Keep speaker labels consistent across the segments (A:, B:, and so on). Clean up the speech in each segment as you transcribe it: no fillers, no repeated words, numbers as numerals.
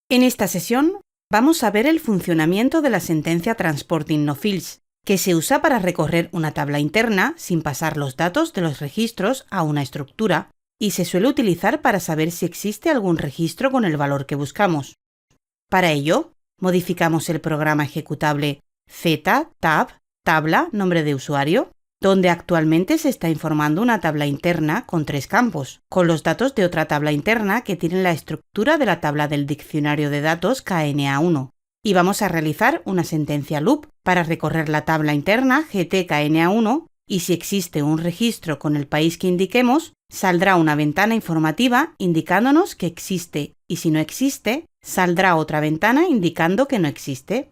A: En esta sesión vamos a ver el funcionamiento de la sentencia Transporting No Fields, que se usa para recorrer una tabla interna sin pasar los datos de los registros a una estructura y se suele utilizar para saber si existe algún registro con el valor que buscamos. Para ello, modificamos el programa ejecutable z-tab tabla nombre de usuario, donde actualmente se está informando una tabla interna con 3 campos, con los datos de otra tabla interna que tiene la estructura de la tabla del diccionario de datos KNA1. Y vamos a realizar una sentencia loop para recorrer la tabla interna GTKNA1 y si existe un registro con el país que indiquemos, saldrá una ventana informativa indicándonos que existe y si no existe, saldrá otra ventana indicando que no existe.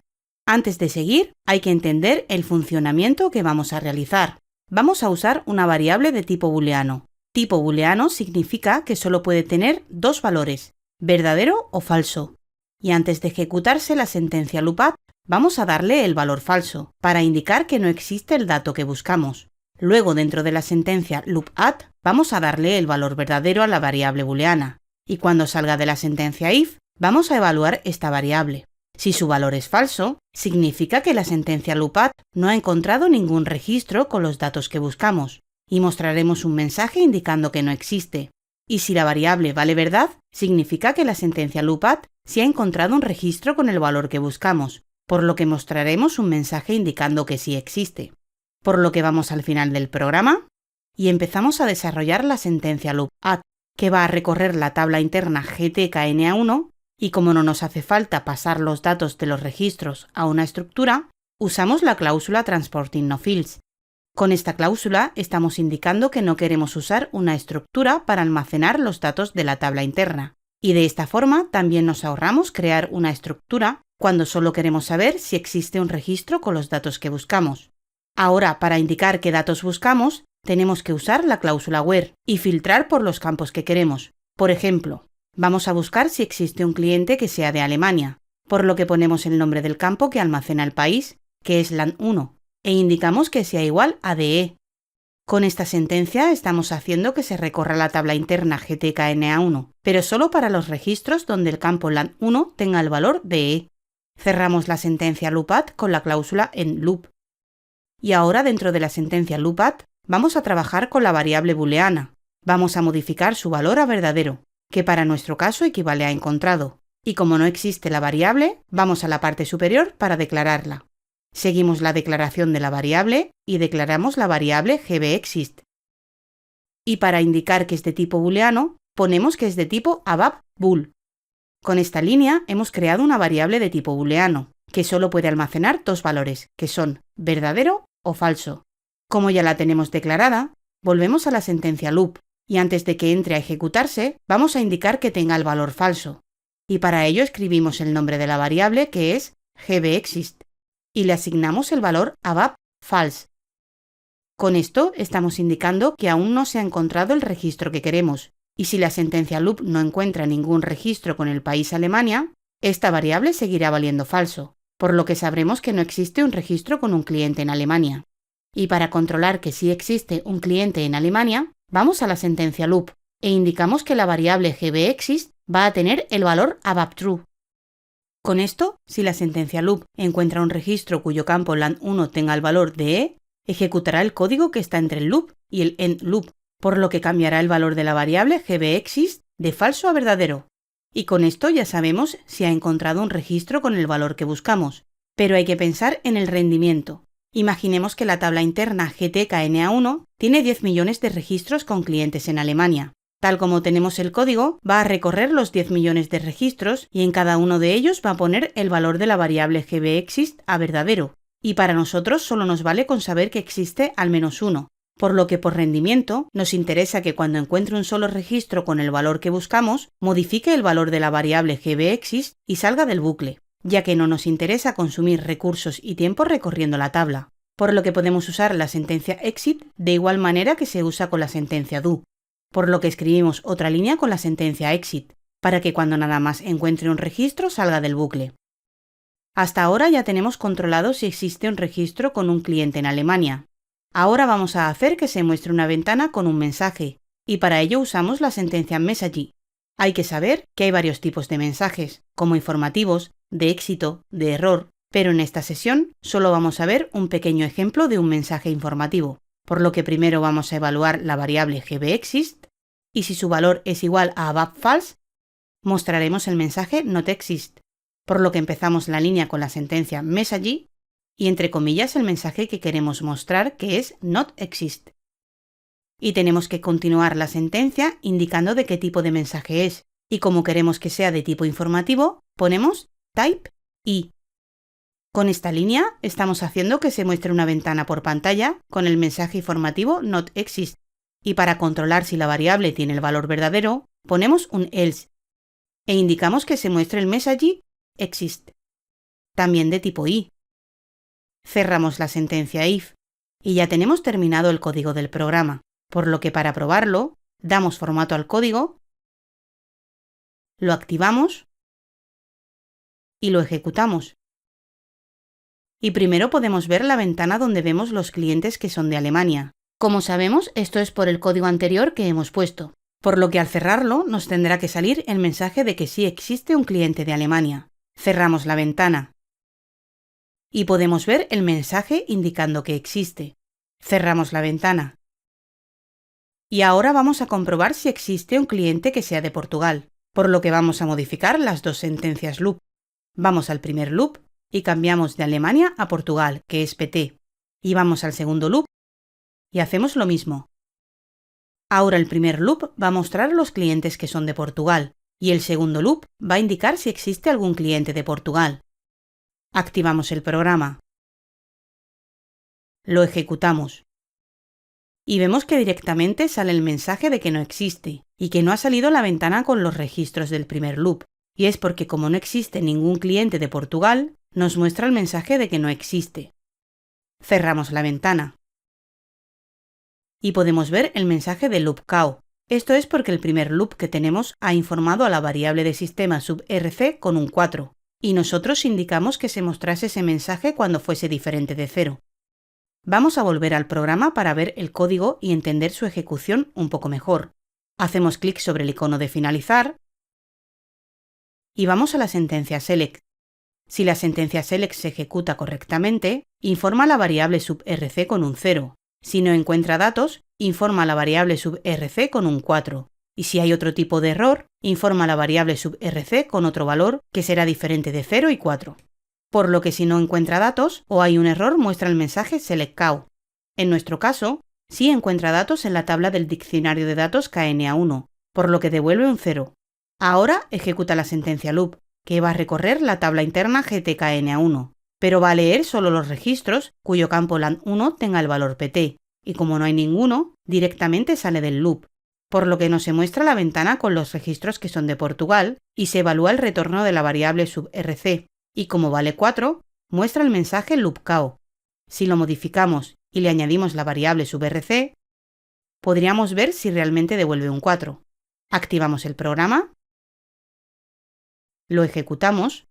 A: Antes de seguir, hay que entender el funcionamiento que vamos a realizar. Vamos a usar una variable de tipo booleano. Tipo booleano significa que solo puede tener 2 valores, verdadero o falso. Y antes de ejecutarse la sentencia loop_add, vamos a darle el valor falso, para indicar que no existe el dato que buscamos. Luego, dentro de la sentencia loop_add, vamos a darle el valor verdadero a la variable booleana. Y cuando salga de la sentencia if, vamos a evaluar esta variable. Si su valor es falso, significa que la sentencia loop_add no ha encontrado ningún registro con los datos que buscamos, y mostraremos un mensaje indicando que no existe. Y si la variable vale verdad, significa que la sentencia loop_add sí ha encontrado un registro con el valor que buscamos, por lo que mostraremos un mensaje indicando que sí existe. Por lo que vamos al final del programa y empezamos a desarrollar la sentencia loop_add, que va a recorrer la tabla interna GTKNA1 y como no nos hace falta pasar los datos de los registros a una estructura, usamos la cláusula Transporting No Fields. Con esta cláusula estamos indicando que no queremos usar una estructura para almacenar los datos de la tabla interna, y de esta forma también nos ahorramos crear una estructura cuando solo queremos saber si existe un registro con los datos que buscamos. Ahora, para indicar qué datos buscamos, tenemos que usar la cláusula where y filtrar por los campos que queremos. Por ejemplo, vamos a buscar si existe un cliente que sea de Alemania, por lo que ponemos el nombre del campo que almacena el país, que es land1, e indicamos que sea igual a DE. Con esta sentencia estamos haciendo que se recorra la tabla interna GTKNA1, pero solo para los registros donde el campo land1 tenga el valor DE. Cerramos la sentencia loop_add con la cláusula endLoop. Y ahora dentro de la sentencia loop_add vamos a trabajar con la variable booleana. Vamos a modificar su valor a verdadero, que para nuestro caso equivale a encontrado. Y como no existe la variable, vamos a la parte superior para declararla. Seguimos la declaración de la variable y declaramos la variable gbExist. Y para indicar que es de tipo booleano, ponemos que es de tipo above_bool. Con esta línea hemos creado una variable de tipo booleano, que solo puede almacenar 2 valores, que son verdadero o falso. Como ya la tenemos declarada, volvemos a la sentencia loop, y antes de que entre a ejecutarse, vamos a indicar que tenga el valor falso. Y para ello escribimos el nombre de la variable, que es gbExist, y le asignamos el valor above_false. Con esto estamos indicando que aún no se ha encontrado el registro que queremos, y si la sentencia loop no encuentra ningún registro con el país Alemania, esta variable seguirá valiendo falso, por lo que sabremos que no existe un registro con un cliente en Alemania. Y para controlar que sí existe un cliente en Alemania, vamos a la sentencia loop e indicamos que la variable gbExist va a tener el valor aboveTrue. Con esto, si la sentencia loop encuentra un registro cuyo campo land1 tenga el valor DE, ejecutará el código que está entre el loop y el endLoop, por lo que cambiará el valor de la variable gbExist de falso a verdadero. Y con esto ya sabemos si ha encontrado un registro con el valor que buscamos. Pero hay que pensar en el rendimiento. Imaginemos que la tabla interna GTKNA1 tiene 10 millones de registros con clientes en Alemania. Tal como tenemos el código, va a recorrer los 10 millones de registros y en cada uno de ellos va a poner el valor de la variable gbExist a verdadero. Y para nosotros solo nos vale con saber que existe al menos uno. Por lo que por rendimiento nos interesa que cuando encuentre un solo registro con el valor que buscamos, modifique el valor de la variable gbExist y salga del bucle, ya que no nos interesa consumir recursos y tiempo recorriendo la tabla. Por lo que podemos usar la sentencia exit de igual manera que se usa con la sentencia do. Por lo que escribimos otra línea con la sentencia exit, para que cuando nada más encuentre un registro salga del bucle. Hasta ahora ya tenemos controlado si existe un registro con un cliente en Alemania. Ahora vamos a hacer que se muestre una ventana con un mensaje, y para ello usamos la sentencia message, Hay que saber que hay varios tipos de mensajes, como informativos, de éxito, de error, pero en esta sesión solo vamos a ver un pequeño ejemplo de un mensaje informativo, por lo que primero vamos a evaluar la variable gbExist, y si su valor es igual a above-false, mostraremos el mensaje notExist, por lo que empezamos la línea con la sentencia message y entre comillas el mensaje que queremos mostrar, que es notExist. Y tenemos que continuar la sentencia indicando de qué tipo de mensaje es, y como queremos que sea de tipo informativo, ponemos type i. Con esta línea estamos haciendo que se muestre una ventana por pantalla con el mensaje informativo notExist, y para controlar si la variable tiene el valor verdadero, ponemos un else, e indicamos que se muestre el message exist, también de tipo i. Cerramos la sentencia if, y ya tenemos terminado el código del programa, por lo que para probarlo, damos formato al código, lo activamos y lo ejecutamos. Y primero podemos ver la ventana donde vemos los clientes que son de Alemania. Como sabemos, esto es por el código anterior que hemos puesto, por lo que al cerrarlo nos tendrá que salir el mensaje de que sí existe un cliente de Alemania. Cerramos la ventana y podemos ver el mensaje indicando que existe. Cerramos la ventana. Y ahora vamos a comprobar si existe un cliente que sea de Portugal, por lo que vamos a modificar las dos sentencias loop. Vamos al primer loop y cambiamos de Alemania a Portugal, que es PT, y vamos al segundo loop y hacemos lo mismo. Ahora el primer loop va a mostrar los clientes que son de Portugal, y el segundo loop va a indicar si existe algún cliente de Portugal. Activamos el programa. Lo ejecutamos. Y vemos que directamente sale el mensaje de que no existe, y que no ha salido la ventana con los registros del primer loop, y es porque como no existe ningún cliente de Portugal, nos muestra el mensaje de que no existe. Cerramos la ventana. Y podemos ver el mensaje de loop cow. Esto es porque el primer loop que tenemos ha informado a la variable de sistema sub-rc con un 4, y nosotros indicamos que se mostrase ese mensaje cuando fuese diferente de 0. Vamos a volver al programa para ver el código y entender su ejecución un poco mejor. Hacemos clic sobre el icono de finalizar y vamos a la sentencia select. Si la sentencia select se ejecuta correctamente, informa la variable sub-rc con un 0. Si no encuentra datos, informa la variable sub-rc con un 4. Y si hay otro tipo de error, informa la variable sub-rc con otro valor que será diferente de 0 y 4. Por lo que si no encuentra datos o hay un error muestra el mensaje selectCow. En nuestro caso, sí encuentra datos en la tabla del diccionario de datos KNA1, por lo que devuelve un 0. Ahora ejecuta la sentencia loop, que va a recorrer la tabla interna GTKNA1, pero va a leer solo los registros cuyo campo LAN1 tenga el valor PT, y como no hay ninguno, directamente sale del loop, por lo que no se muestra la ventana con los registros que son de Portugal y se evalúa el retorno de la variable sub-rc. Y como vale 4, muestra el mensaje loopCow. Si lo modificamos y le añadimos la variable sub-rc, podríamos ver si realmente devuelve un 4. Activamos el programa, lo ejecutamos,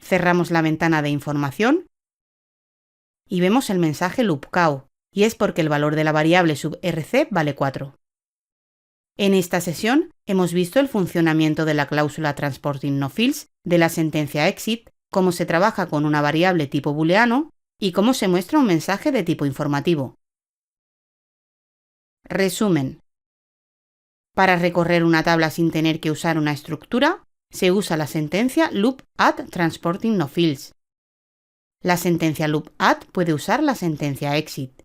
A: cerramos la ventana de información y vemos el mensaje loopCow, y es porque el valor de la variable sub-rc vale 4. En esta sesión hemos visto el funcionamiento de la cláusula transporting no fields de la sentencia exit, cómo se trabaja con una variable tipo booleano y cómo se muestra un mensaje de tipo informativo. Resumen. Para recorrer una tabla sin tener que usar una estructura, se usa la sentencia loop add transporting no fields. La sentencia loop add puede usar la sentencia exit.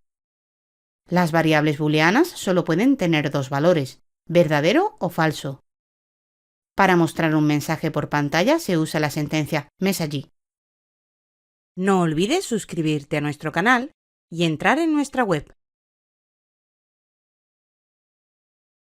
A: Las variables booleanas solo pueden tener dos valores, verdadero o falso. Para mostrar un mensaje por pantalla se usa la sentencia message. No olvides suscribirte a nuestro canal y entrar en nuestra web.